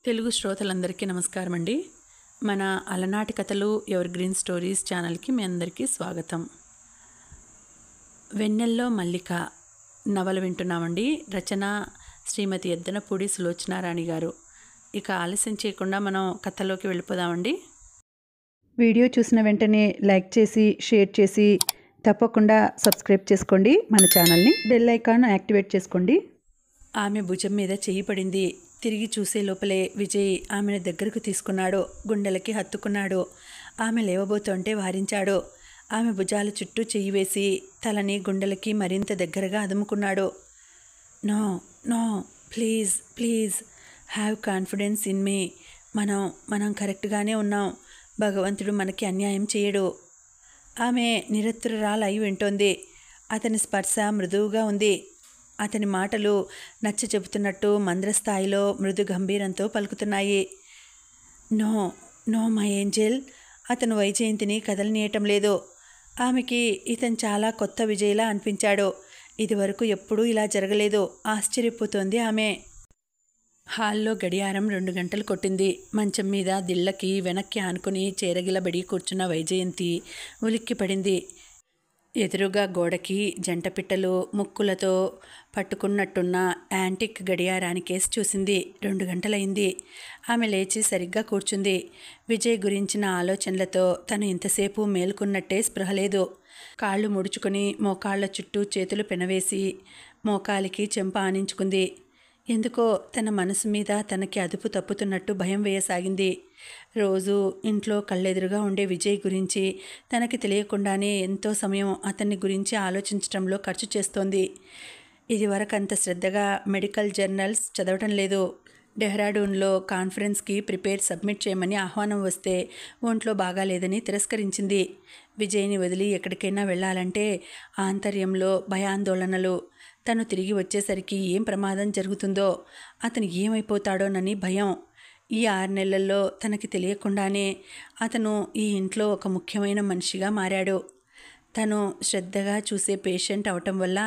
తెలుగు శ్రోతలందరికీ నమస్కారం అండి. మన అలనాటి కథలు ఎవర్ గ్రీన్ స్టోరీస్ ఛానల్కి మీ అందరికీ స్వాగతం. వెన్నెల్లో మల్లిక నవల వింటున్నామండి. రచన శ్రీమతి ఎద్దనపూడి సులోచనారాణి గారు. ఇక ఆలస్యం చేయకుండా మనం కథలోకి వెళ్ళిపోదామండి. వీడియో చూసిన వెంటనే లైక్ చేసి షేర్ చేసి తప్పకుండా సబ్స్క్రైబ్ చేసుకోండి. మన ఛానల్ని బెల్ ఐకాన్ యాక్టివేట్ చేసుకోండి. ఆమె భుజం మీద చెయ్యి పడింది. తిరిగి చూసే లోపలే విజయ్ ఆమెను దగ్గరకు తీసుకున్నాడు. గుండెలకి హత్తుకున్నాడు. ఆమె లేవబోతుంటే వారించాడు. ఆమె భుజాల చుట్టూ చెయ్యి వేసి తలని గుండెలకి మరింత దగ్గరగా అదుముకున్నాడు. No no, please please have confidence in me. మనం కరెక్ట్గానే ఉన్నాం. భగవంతుడు మనకి అన్యాయం చేయడు. ఆమె నిరత్తురాలై వింటోంది. అతని స్పర్శ మృదువుగా ఉంది. అతని మాటలు నచ్చ చెబుతున్నట్టు మంద్రస్థాయిలో మృదు గంభీరంతో పలుకుతున్నాయి. No no my angel. అతను వైజయంతిని కదలనీయటం లేదు. ఆమెకి ఇతను చాలా కొత్త విజయ్లా అనిపించాడు. ఇదివరకు ఎప్పుడూ ఇలా జరగలేదు. ఆశ్చర్యపోతోంది ఆమె. హాల్లో గడియారం 2 గంటలు కొట్టింది. మంచం మీద దిళ్ళకి వెనక్కి ఆనుకుని చేరగిలబడి కూర్చున్న వైజయంతి ఉలిక్కి పడింది. ఎదురుగా గోడకి జంట పిట్టలు ముక్కులతో పట్టుకున్నట్టున్న యాంటిక్ గడియారానికేసి చూసింది. 2 గంటలైంది. ఆమె లేచి సరిగ్గా కూర్చుంది. విజయ్ గురించిన ఆలోచనలతో తను ఇంతసేపు మేలుకున్నట్టే స్పృహ లేదు. కాళ్ళు ముడుచుకొని మోకాళ్ల చుట్టూ చేతులు పెనవేసి మోకాలికి చెంప ఆనించుకుంది. ఎందుకో తన మనసు మీద తనకి అదుపు తప్పుతున్నట్టు భయం వేయసాగింది. రోజు ఇంట్లో కళ్ళెదురుగా ఉండే విజయ్ గురించి తనకి తెలియకుండానే ఎంతో సమయం అతన్ని గురించి ఆలోచించడంలో ఖర్చు చేస్తోంది. ఇదివరకు అంత శ్రద్ధగా మెడికల్ జర్నల్స్ చదవటం లేదు. డెహ్రాడూన్లో కాన్ఫరెన్స్కి సబ్మిట్ చేయమని ఆహ్వానం వస్తే ఒంట్లో బాగాలేదని తిరస్కరించింది. విజయ్ని వదిలి ఎక్కడికైనా వెళ్ళాలంటే ఆంతర్యంలో భయాందోళనలు. తను తిరిగి వచ్చేసరికి ఏం ప్రమాదం జరుగుతుందో, అతను ఏమైపోతాడోనని భయం. ఈ 6 నెలల్లో తనకి తెలియకుండానే అతను ఈ ఇంట్లో ఒక ముఖ్యమైన మనిషిగా మారాడు. తను శ్రద్ధగా చూసే పేషెంట్ అవటం వల్ల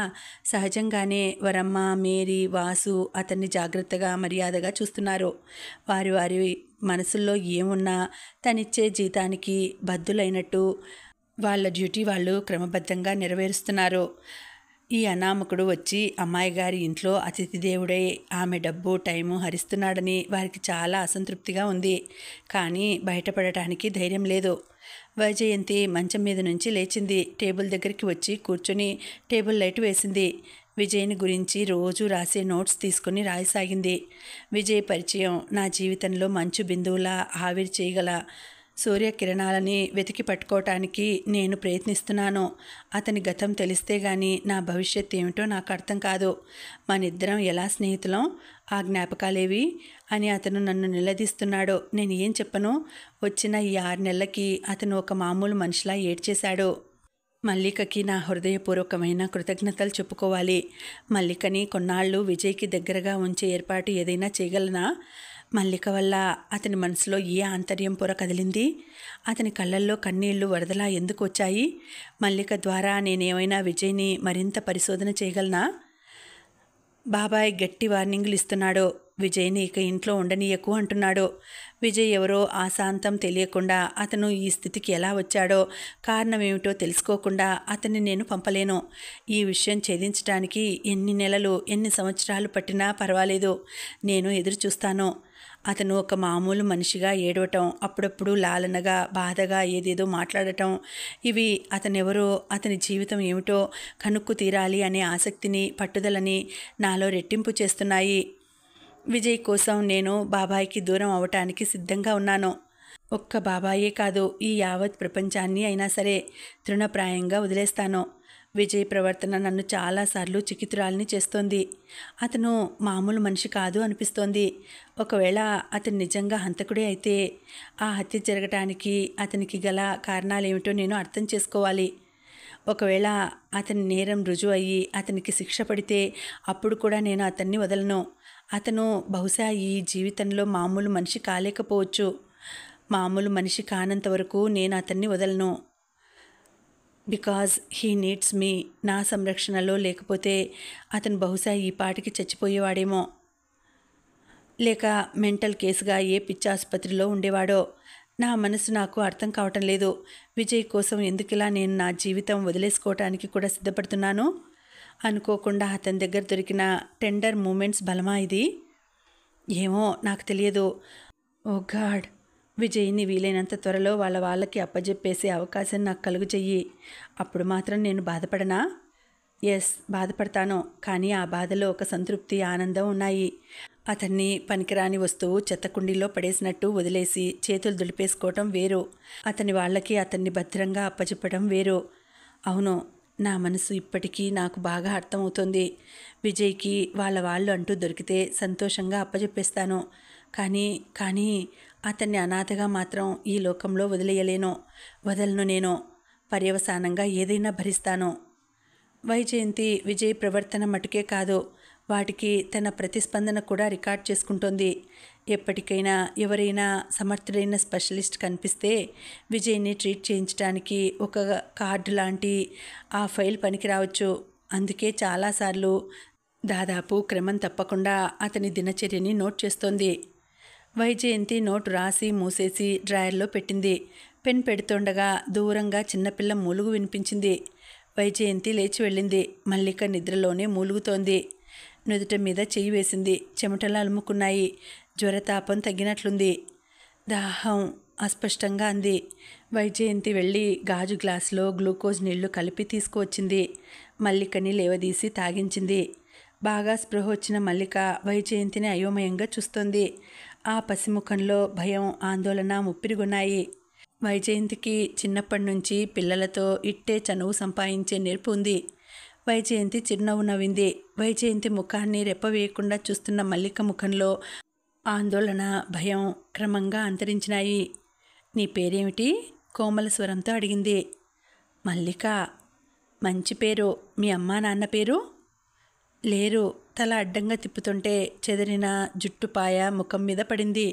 సహజంగానే వరమ్మ, మేరీ, వాసు అతన్ని జాగ్రత్తగా మర్యాదగా చూస్తున్నారు. వారి వారి మనసుల్లో ఏమున్నా తనిచ్చే జీతానికి బద్దులైనట్టు వాళ్ళ డ్యూటీ వాళ్ళు క్రమబద్ధంగా నెరవేరుస్తున్నారు. ఈ అనామకుడు వచ్చి అమ్మాయి గారి ఇంట్లో అతిథి దేవుడై ఆమె డబ్బు టైము హరిస్తున్నాడని వారికి చాలా అసంతృప్తిగా ఉంది. కానీ బయటపడటానికి ధైర్యం లేదు. వైజయంతి మంచం మీద నుంచి లేచింది. టేబుల్ దగ్గరికి వచ్చి కూర్చొని టేబుల్ లైట్ వేసింది. విజయ్ని గురించి రోజు రాసే నోట్స్ తీసుకుని రాయసాగింది. విజయ్ పరిచయం నా జీవితంలో మంచు బిందువులా ఆవిరి చేయగల సూర్యకిరణాలని వెతికి పట్టుకోవటానికి నేను ప్రయత్నిస్తున్నాను. అతని గతం తెలిస్తే గాని నా భవిష్యత్ ఏమిటో నాకు అర్థం కాదు. మనిద్దరం ఎలా స్నేహితులం, ఆ జ్ఞాపకాలేవి అని అతను నన్ను నిలదీస్తున్నాడు. నేను ఏం చెప్పను. వచ్చిన ఈ 6 నెలలకి అతను ఒక మామూలు మనిషిలా ఏడ్చేశాడు. మల్లికకి నా హృదయపూర్వకమైన కృతజ్ఞతలు చెప్పుకోవాలి. మల్లికని కొన్నాళ్ళు విజయ్కి దగ్గరగా ఉంచే ఏర్పాటు ఏదైనా చేయగలనా? మల్లిక వల్ల అతని మనసులో ఏ ఆంతర్యం పొర కదిలింది? అతని కళ్ళల్లో కన్నీళ్లు వరదలా ఎందుకు వచ్చాయి? మల్లిక ద్వారా నేనేమైనా విజయ్ని మరింత పరిశోధన చేయగలనా? బాబాయ్ గట్టి వార్నింగ్లు ఇస్తున్నాడు. విజయ్ని ఇక ఇంట్లో ఉండనీయకు అంటున్నాడు. విజయ్ ఎవరో ఆశాంతం తెలియకుండా అతను ఈ స్థితికి ఎలా వచ్చాడో, కారణం ఏమిటో తెలుసుకోకుండా అతన్ని నేను పంపలేను. ఈ విషయం ఛేదించడానికి ఎన్ని నెలలు, ఎన్ని సంవత్సరాలు పట్టినా పర్వాలేదు. నేను ఎదురు చూస్తాను. అతను ఒక మామూలు మనిషిగా ఏడవటం, అప్పుడప్పుడు లాలనగా బాధగా ఏదేదో మాట్లాడటం, ఇవి అతనెవరో, అతని జీవితం ఏమిటో కనుక్కు తీరాలి అనే ఆసక్తిని, పట్టుదలని నాలో రెట్టింపు చేస్తున్నాయి. విజయ్ కోసం నేను బాబాయికి దూరం అవటానికి సిద్ధంగా ఉన్నాను. ఒక్క బాబాయే కాదు, ఈ యావత్ ప్రపంచాన్ని అయినా సరే తృణప్రాయంగా వదిలేస్తాను. విజయ్ ప్రవర్తన నన్ను చాలాసార్లు చికితురాల్ని చేస్తోంది. అతను మామూలు మనిషి కాదు అనిపిస్తోంది. ఒకవేళ అతను నిజంగా హంతకుడే అయితే ఆ హత్య జరగటానికి అతనికి గల కారణాలేమిటో నేను అర్థం చేసుకోవాలి. ఒకవేళ అతని నేరం రుజువు అయ్యి అతనికి శిక్ష పడితే అప్పుడు కూడా నేను అతన్ని వదలను. అతను బహుశా ఈ జీవితంలో మామూలు మనిషి కాలేకపోవచ్చు. మామూలు మనిషి కానంత వరకు నేను అతన్ని వదలను. బికాజ్ హీ నీడ్స్ మీ. నా సంరక్షణలో లేకపోతే అతను బహుశా ఈ పాటికి చచ్చిపోయేవాడేమో. లేక మెంటల్ కేసుగా ఏ పిచ్చి ఆసుపత్రిలో ఉండేవాడో. నా మనసు నాకు అర్థం కావటం లేదు. విజయ్ కోసం ఎందుకిలా నేను నా జీవితం వదిలేసుకోవటానికి కూడా సిద్ధపడుతున్నాను. అనుకోకుండా అతని దగ్గర దొరికిన టెండర్ మూమెంట్స్ బలమా ఇది? ఏమో నాకు తెలియదు. ఓ గాడ్, విజయ్ని వీలైనంత త్వరలో వాళ్ళకి అప్పజెప్పేసే అవకాశం నాకు కలుగు చెయ్యి. అప్పుడు మాత్రం నేను బాధపడనా? ఎస్, బాధపడతాను. కానీ ఆ బాధలో ఒక సంతృప్తి, ఆనందం ఉన్నాయి. అతన్ని పనికిరాని వస్తువు చెత్తకుండీలో పడేసినట్టు వదిలేసి చేతులు దులిపేసుకోవటం వేరు. అతని వాళ్ళకి అతన్ని భద్రంగా అప్పచెప్పడం వేరు. అవును, నా మనసు ఇప్పటికీ నాకు బాగా అర్థమవుతుంది. విజయ్కి వాళ్ళు అంటూ దొరికితే సంతోషంగా అప్పచెప్పేస్తాను. కానీ అతన్ని అనాథగా మాత్రం ఈ లోకంలో వదలను నేను. పర్యవసానంగా ఏదైనా భరిస్తాను. వైజయంతి విజయ్ ప్రవర్తన మటుకే కాదు, వాటికి తన ప్రతిస్పందన కూడా రికార్డ్ చేసుకుంటోంది. ఎప్పటికైనా ఎవరైనా సమర్థుడైన స్పెషలిస్ట్ కనిపిస్తే విజయ్ని ట్రీట్ చేయించడానికి ఒక కార్డు లాంటి ఆ ఫైల్ పనికి రావచ్చు. అందుకే చాలాసార్లు దాదాపు క్రమం తప్పకుండా అతని దినచర్యని నోట్ చేస్తోంది. వైజయంతి నోటు రాసి మూసేసి డ్రాయర్లో పెట్టింది. పెన్ పెడుతుండగా దూరంగా చిన్నపిల్ల మూలుగు వినిపించింది. వైజయంతి లేచి వెళ్ళింది. మల్లిక నిద్రలోనే మూలుగుతోంది. నుదుట మీద చెయ్యి వేసింది. చెమటలు అలుముకున్నాయి. జ్వరతాపం తగ్గినట్లుంది. దాహం అస్పష్టంగా అంది. వైజయంతి వెళ్ళి గాజు గ్లాసులో గ్లూకోజ్ నీళ్లు కలిపి తీసుకువచ్చింది. మల్లికని లేవదీసి తాగించింది. బాగా స్పృహ వచ్చిన మల్లిక వైజయంతిని అయోమయంగా చూస్తోంది. ఆ పసిముఖంలో భయం, ఆందోళన ముప్పిరిగొన్నాయి. వైజయంతికి చిన్నప్పటి నుంచి పిల్లలతో ఇట్టే చనువు సంపాదించే నేర్పు ఉంది. వైజయంతి చిరునవ్వు నవ్వింది. వైజయంతి ముఖాన్ని రెప్పవేయకుండా చూస్తున్న మల్లిక ముఖంలో ఆందోళన, భయం క్రమంగా అంతరించినాయి. నీ పేరేమిటి? కోమల స్వరంతో అడిగింది. మల్లిక. మంచి పేరు. మీ అమ్మా నాన్న పేరు? లేరు. తల అడ్డంగా తిప్పుతుంటే చెదిరిన జుట్టుపాయ ముఖం మీద పడింది.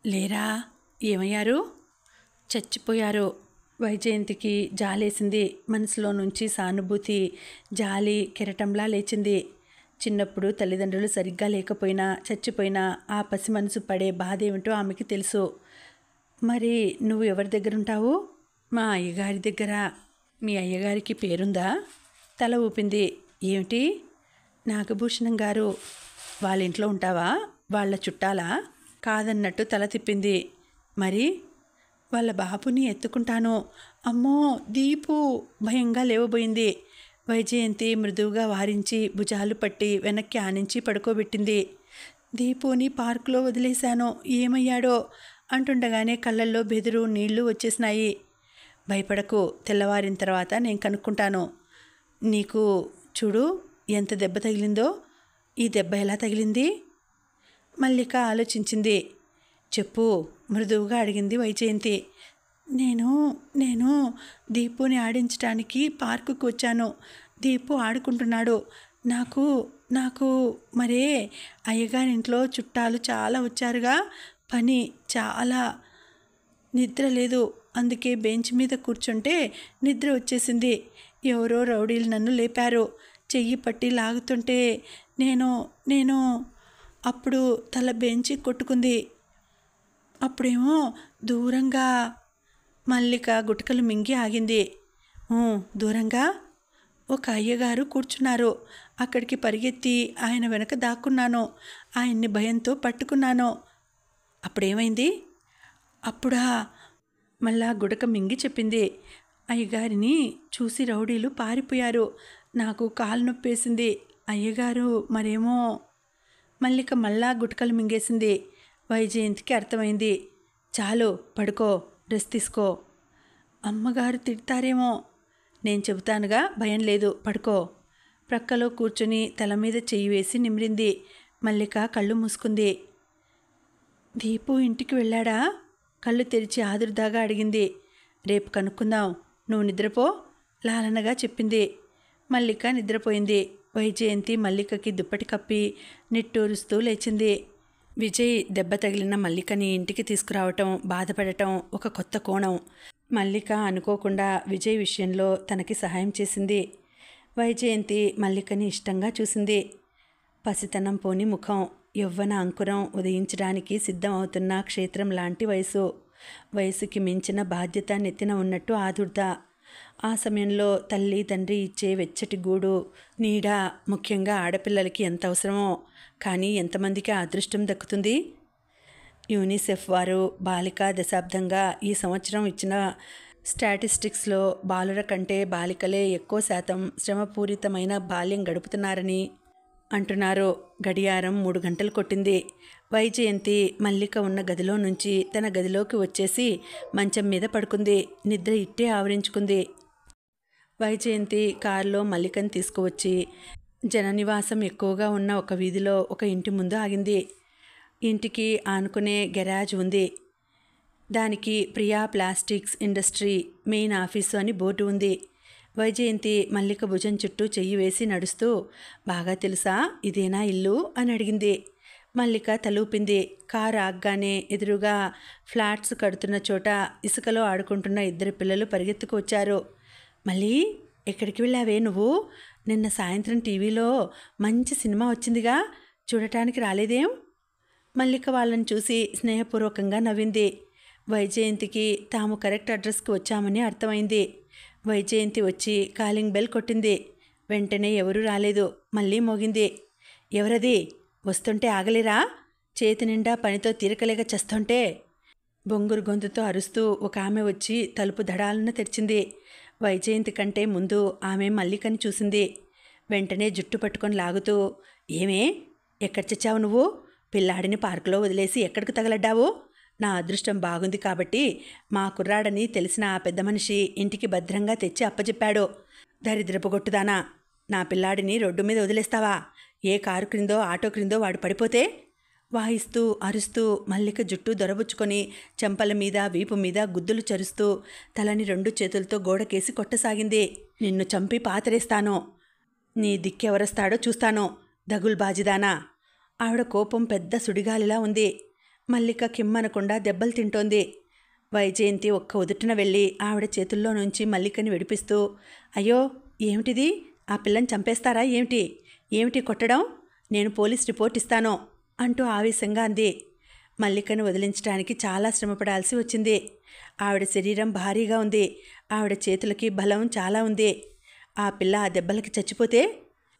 లేరా? ఏమయ్యారు? చచ్చిపోయారు. వైజయంతికి జాలేసింది. మనసులో నుంచి సానుభూతి, జాలి కెరటంలా లేచింది. చిన్నప్పుడు తల్లిదండ్రులు సరిగ్గా లేకపోయినా, చచ్చిపోయినా ఆ పసి మనసు పడే బాధ ఏమిటో ఆమెకి తెలుసు. మరి నువ్వు ఎవరి దగ్గరుంటావు? మా అయ్యగారి దగ్గర. మీ అయ్యగారికి పేరుందా? తల ఊపింది. ఏమిటి? నాగభూషణం గారు. వాళ్ళ ఇంట్లో ఉంటావా? వాళ్ళ చుట్టాలా? కాదన్నట్టు తల తిప్పింది. మరి? వాళ్ళ బాబుని ఎత్తుకుంటాను. అమ్మో దీపు! భయంగా లేవబోయింది. వైజయంతి మృదువుగా వారించి భుజాలు పట్టి వెనక్కి ఆనించి పడుకోబెట్టింది. దీపుని పార్కులో వదిలేశాను, ఏమయ్యాడో అంటుండగానే కళ్ళల్లో బెదురు, నీళ్లు వచ్చేసినాయి. భయపడకు, తెల్లవారిన తర్వాత నేను కనుక్కుంటాను. నీకు చూడు ఎంత దెబ్బ తగిలిందో. ఈ దెబ్బ ఎలా తగిలింది? మల్లిక ఆలోచించింది. చెప్పు, మృదువుగా అడిగింది వైజయంతి. నేను దీపుని ఆడించడానికి పార్కుకు వచ్చాను. దీపు ఆడుకుంటున్నాడు. నాకు మరే అయ్యగారింట్లో చుట్టాలు చాలా వచ్చారుగా, పని చాలా, నిద్ర లేదు. అందుకే బెంచ్ మీద కూర్చుంటే నిద్ర వచ్చేసింది. ఎవరో రౌడీలు నన్ను లేపారు. చెయ్యి పట్టి లాగుతుంటే నేను అప్పుడు తల బెంచి కొట్టుకుంది. అప్పుడేమో దూరంగా మల్లిక గుటకలు మింగి ఆగింది. దూరంగా ఒక అయ్యగారు కూర్చున్నారు. అక్కడికి పరిగెత్తి ఆయన వెనక దాక్కున్నాను. ఆయన్ని భయంతో పట్టుకున్నాను. అప్పుడేమైంది? అప్పుడా మళ్ళా గుడక మింగి చెప్పింది. అయ్యగారిని చూసి రౌడీలు పారిపోయారు. నాకు కాలు నొప్పేసింది. అయ్యగారు మరేమో. మల్లిక మళ్ళా గుటకలు మింగేసింది. వైజయంతికి అర్థమైంది. చాలు, పడుకో, రెస్ట్ తీసుకో. అమ్మగారు తిడతారేమో. నేను చెబుతానుగా, భయం లేదు, పడుకో. ప్రక్కలో కూర్చుని తల మీద చెయ్యి వేసి నిమిరింది. మల్లిక కళ్ళు మూసుకుంది. దీపు ఇంటికి వెళ్ళాడా? కళ్ళు తెరిచి ఆదుర్దాగా అడిగింది. రేపు కనుక్కుందాం, నువ్వు నిద్రపో, లాలనగా చెప్పింది. మల్లిక నిద్రపోయింది. వైజయంతి మల్లికకి దుప్పటి కప్పి నిట్టూరుస్తూ లేచింది. విజయ్ దెబ్బ తగిలిన మల్లికని ఇంటికి తీసుకురావటం, బాధపడటం ఒక కొత్త కోణం. మల్లిక అనుకోకుండా విజయ్ విషయంలో తనకి సహాయం చేసింది. వైజయంతి మల్లికని ఇష్టంగా చూసింది. పసితనం పోని ముఖం, యవ్వన అంకురం ఉదయించడానికి సిద్ధమవుతున్న క్షేత్రం లాంటి వయసుకి మించిన బాధ్యత నెత్తిన ఉన్నట్టు ఆదుర్ద. ఆ సమయంలో తల్లి తండ్రి ఇచ్చే వెచ్చటి గూడు, నీడ ముఖ్యంగా ఆడపిల్లలకి ఎంత అవసరమో, కానీ ఎంతమందికి ఆ అదృష్టం దక్కుతుంది? యూనిసెఫ్ వారు బాలికా దశాబ్దంగా ఈ సంవత్సరం ఇచ్చిన స్టాటిస్టిక్స్లో బాలుర కంటే బాలికలే ఎక్కువ శాతం శ్రమపూరితమైన బాల్యం గడుపుతున్నారని అంటున్నారు. గడియారం 3 గంటలు కొట్టింది. వైజయంతి మల్లిక ఉన్న గదిలో నుంచి తన గదిలోకి వచ్చేసి మంచం మీద పడుకుంది. నిద్ర ఇట్టే ఆవరించుకుంది. వైజయంతి కారులో మల్లికని తీసుకువచ్చి జననివాసం ఎక్కువగా ఉన్న ఒక వీధిలో ఒక ఇంటి ముందు ఆగింది. ఇంటికి ఆనుకునే గెరాజ్ ఉంది. దానికి Priya plastics industry main office అని బోర్డు ఉంది. వైజయంతి మల్లిక భుజం చుట్టూ చెయ్యి వేసి నడుస్తూ, బాగా తెలుసా, ఇదేనా ఇల్లు అని అడిగింది. మల్లిక తలూపింది. కారు ఆగ్గానే ఎదురుగా ఫ్లాట్స్ కడుతున్న చోట ఇసుకలో ఆడుకుంటున్న 2 పిల్లలు పరిగెత్తుకు వచ్చారు. మళ్ళీ ఎక్కడికి వెళ్ళావే నువ్వు? నిన్న సాయంత్రం టీవీలో మంచి సినిమా వచ్చిందిగా, చూడటానికి రాలేదేం? మల్లిక వాళ్ళని చూసి స్నేహపూర్వకంగా నవ్వింది. వైజయంతికి తాము కరెక్ట్ అడ్రస్కి వచ్చామని అర్థమైంది. వైజయంతి వచ్చి కాలింగ్ బెల్ కొట్టింది. వెంటనే ఎవరూ రాలేదు. మళ్ళీ మోగింది. ఎవరది? వస్తుంటే ఆగలేరా? చేతి నిండా పనితో తీరకలేక చస్తుంటే. బొంగురు గొంతుతో అరుస్తూ ఒక ఆమె వచ్చి తలుపు దడాలను తెరిచింది. వైజయంతి కంటే ముందు ఆమె మల్లికని చూసింది. వెంటనే జుట్టు పట్టుకొని లాగుతూ, ఏమే, ఎక్కడ చచ్చావు నువ్వు? పిల్లాడిని పార్కులో వదిలేసి ఎక్కడికి తగలడ్డావు? నా అదృష్టం బాగుంది కాబట్టి మా కుర్రాడని తెలిసిన ఆ పెద్ద మనిషి ఇంటికి భద్రంగా తెచ్చి అప్పచెప్పాడు. దరిద్రపు గొట్టుదానా, నా పిల్లాడిని రోడ్డు మీద వదిలేస్తావా? ఏ కారు క్రిందో ఆటో క్రిందో వాడు పడిపోతే? వాయిస్తూ అరుస్తూ మల్లిక జుట్టు దొరబుచ్చుకొని చెంపల మీద వీపు మీద గుద్దులు చరుస్తూ తలని 2 చేతులతో గోడకేసి కొట్టసాగింది. నిన్ను చంపి పాతరేస్తాను. నీ దిక్కెవరస్తాడో చూస్తాను, దగుల్బాజిదానా. ఆవిడ కోపం పెద్ద సుడిగాలిలా ఉంది. మల్లిక కిమ్మనకుండా దెబ్బలు తింటోంది. వైజయంతి ఒక్క ఉదుటిన వెళ్ళి ఆవిడ చేతుల్లో నుంచి మల్లికని విడిపిస్తూ, అయ్యో ఏమిటిది? ఆ పిల్లని చంపేస్తారా ఏమిటి? ఏమిటి కొట్టడం? నేను పోలీస్ రిపోర్ట్ ఇస్తాను అంటూ ఆవేశంగా అంది. మల్లికను వదిలించడానికి చాలా శ్రమపడాల్సి వచ్చింది. ఆవిడ శరీరం భారీగా ఉంది. ఆవిడ చేతులకి బలం చాలా ఉంది. ఆ పిల్ల ఆ దెబ్బలకి చచ్చిపోతే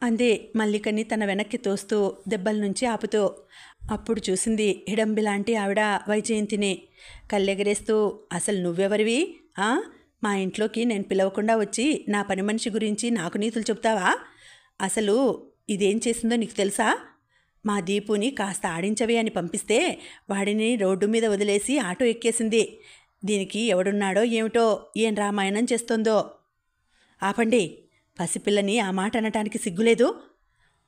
అంది మల్లికని తన వెనక్కి తోస్తూ దెబ్బల నుంచి ఆపుతూ. అప్పుడు చూసింది హిడంబిలాంటి ఆవిడ వైజయంతిని. కళ్ళెగరేస్తూ, అసలు నువ్వెవరివి? మా ఇంట్లోకి నేను పిలవకుండా వచ్చి నా పని మనిషి గురించి నాకు నీతులు చెప్తావా? అసలు ఇదేం చేసిందో నీకు తెలుసా? మా దీపుని కాస్త ఆడించవే అని పంపిస్తే వాడిని రోడ్డు మీద వదిలేసి ఆటో ఎక్కేసింది. దీనికి ఎవడున్నాడో ఏమిటో, ఏం రామాయణం చేస్తోందో. ఆపండి, పసిపిల్లని ఆ మాట అనటానికి సిగ్గులేదు.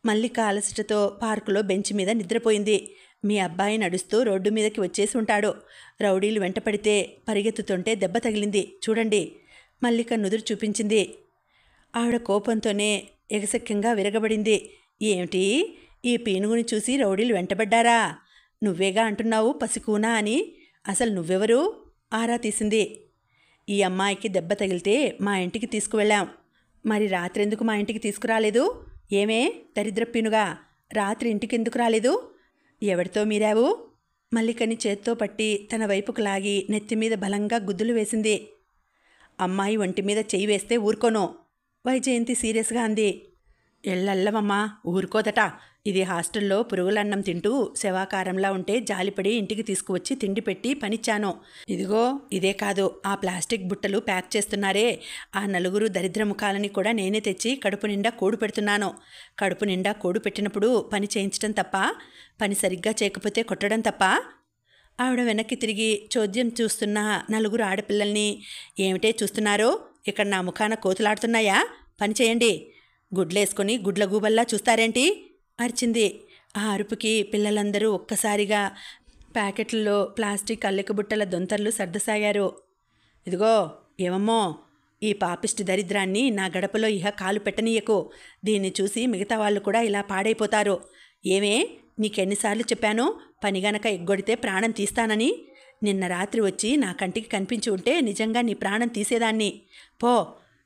మల్లిక అలసటతో పార్కులో బెంచ్ మీద నిద్రపోయింది. మీ అబ్బాయి నడుస్తూ రోడ్డు మీదకి వచ్చేసి ఉంటాడు. రౌడీలు వెంటపడితే పరిగెత్తుతుంటే దెబ్బ తగిలింది చూడండి. మల్లిక నుదురు చూపించింది. ఆవిడ కోపంతోనే ఎగసెక్కంగా విరగబడింది. ఏమిటి, ఈ పీనుగుని చూసి రౌడీలు వెంటబడ్డారా? నువ్వేగా అంటున్నావు పసికూనా అని. అసలు నువ్వెవరు? ఆరా తీసింది. ఈ అమ్మాయికి దెబ్బ తగిలితే మా ఇంటికి తీసుకువెళ్ళాం. మరి రాత్రెందుకు మా ఇంటికి తీసుకురాలేదు? ఏమే దరిద్రపీనుగా, రాత్రి ఇంటికెందుకు రాలేదు? ఎవడితో మీరావు? మల్లికని చేత్తో పట్టి తన వైపుకు లాగి నెత్తిమీద బలంగా గుద్దులు వేసింది. అమ్మాయి ఒంటి మీద చెయ్యి వేస్తే ఊరుకోను, వైజయంతి సీరియస్గా అంది. ఎల్లమ్మా ఊరుకోదట. ఇది హాస్టల్లో పురుగులన్నం తింటూ శవాకారంలా ఉంటే జాలిపడి ఇంటికి తీసుకువచ్చి తిండి పెట్టి పనిచ్చాను. ఇదిగో ఇదే కాదు, ఆ ప్లాస్టిక్ బుట్టలు ప్యాక్ చేస్తున్నారే, ఆ 4 దరిద్ర ముఖాలని కూడా నేనే తెచ్చి కడుపు నిండా కూడు పెడుతున్నాను. కడుపు నిండా కూడు పెట్టినప్పుడు పని చేయించడం తప్ప, పని సరిగ్గా చేయకపోతే కొట్టడం తప్ప. ఆవిడ వెనక్కి తిరిగి చోద్యం చూస్తున్న 4 ఆడపిల్లల్ని, ఏమిటే చూస్తున్నారో, ఇక్కడ నా ముఖాన కోతులాడుతున్నాయా? పని చేయండి. గుడ్లేసుకొని గుడ్ల గూబల్లా చూస్తారేంటి? అరిచింది. ఆ అరుపుకి పిల్లలందరూ ఒక్కసారిగా ప్యాకెట్లలో ప్లాస్టిక్ అల్లెకబుట్టల దొంతర్లు సర్దసాగారు. ఇదిగో ఏమమ్మో, ఈ పాపిష్టి దరిద్రాన్ని నా గడపలో ఇహ కాలు పెట్టనీయకు. దీన్ని చూసి మిగతా వాళ్ళు కూడా ఇలా పాడైపోతారు. ఏమే, నీకెన్నిసార్లు చెప్పాను పని గనక ఎగ్గొడితే ప్రాణం తీస్తానని? నిన్న రాత్రి వచ్చి నా కంటికి కనిపించి ఉంటే నిజంగా నీ ప్రాణం తీసేదాన్ని. పో,